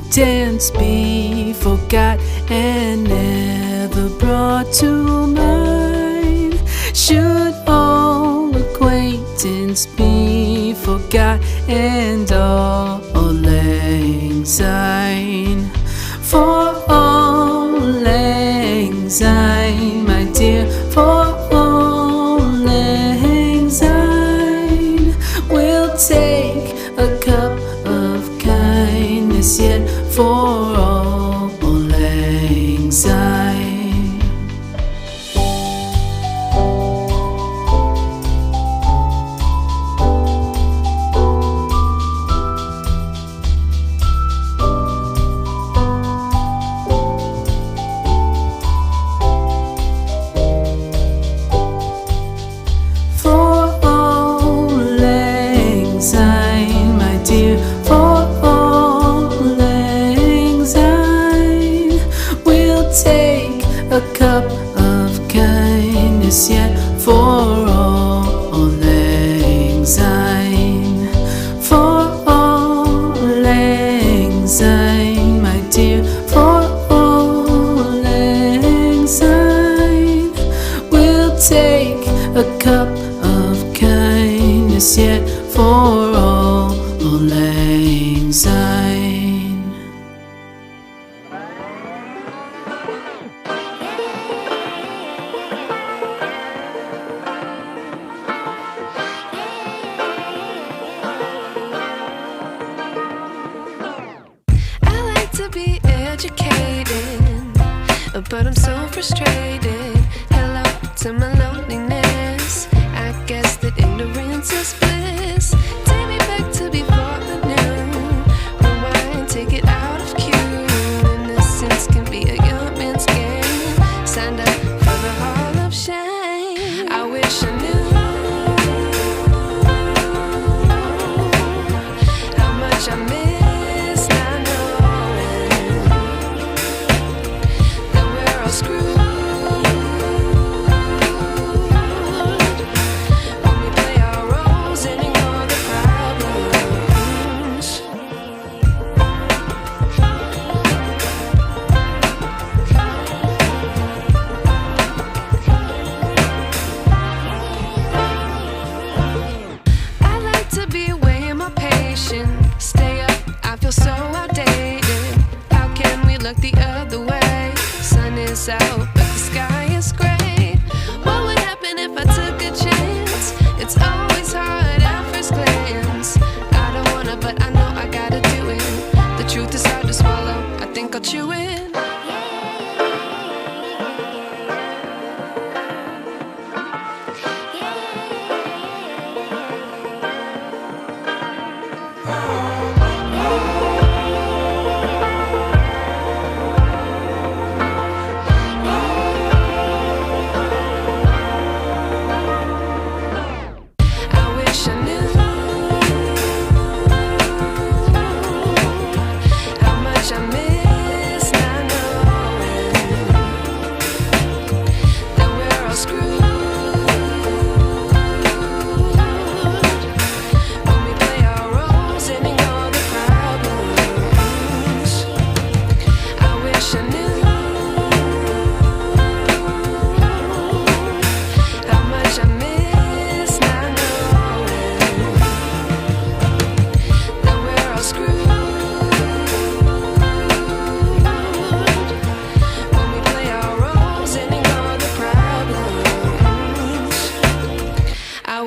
acquaintance be forgot and never brought to mind? Should all acquaintance be forgot and all lang syne? For all lang syne, my dear, for all lang syne, we'll take a cup of kindness yet for all lang syne. A cup of kindness yet for all lang syne. For all lang syne, my dear, for all lang syne, we'll take a cup of kindness yet for all lang syne. Be educated, but I'm so frustrated. Hello to my loneliness. I guess that ignorance is bliss. Take me back to before the new. Rewind, take it out of cue. Innocence can be a young man's game. Signed up for the hall of shame. I wish I knew how much I miss. Stay up, I feel so outdated. How can we look the other way? Sun is out, but the sky is gray. What would happen if I took a chance? It's always hard at first glance. I don't wanna, but I know I gotta do it. The truth is hard to swallow, I think I'll chew it.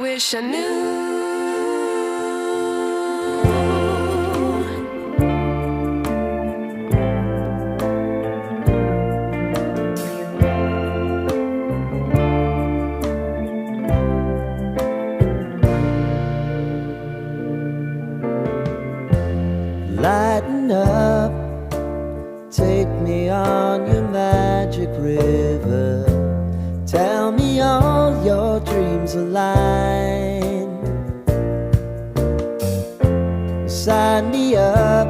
Wish I knew. Lighten up, take me on your magic river. Tell me all your dreams align. Sign me up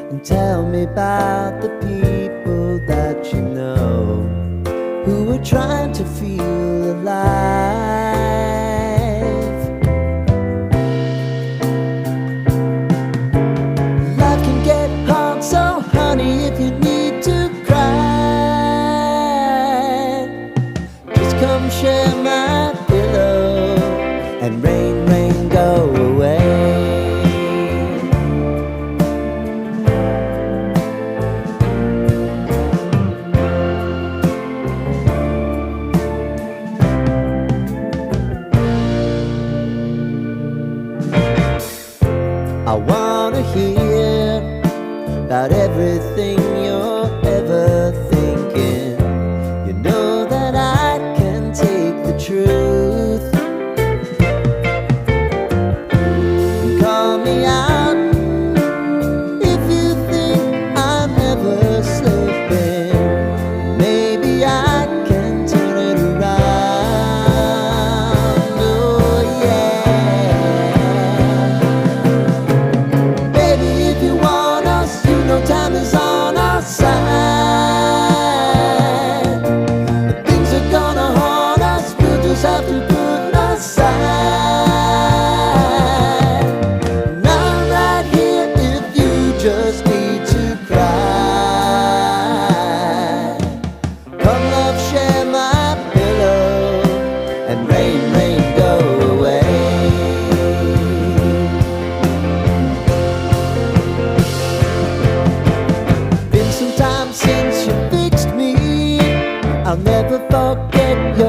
and tell me about the people that you know who are trying to feel alive. Life can get hard always have to put aside. Now I'm right here if you just need to cry. Come love, share my pillow, and rain, rain, go away. Been some time since you fixed me, I'll never forget your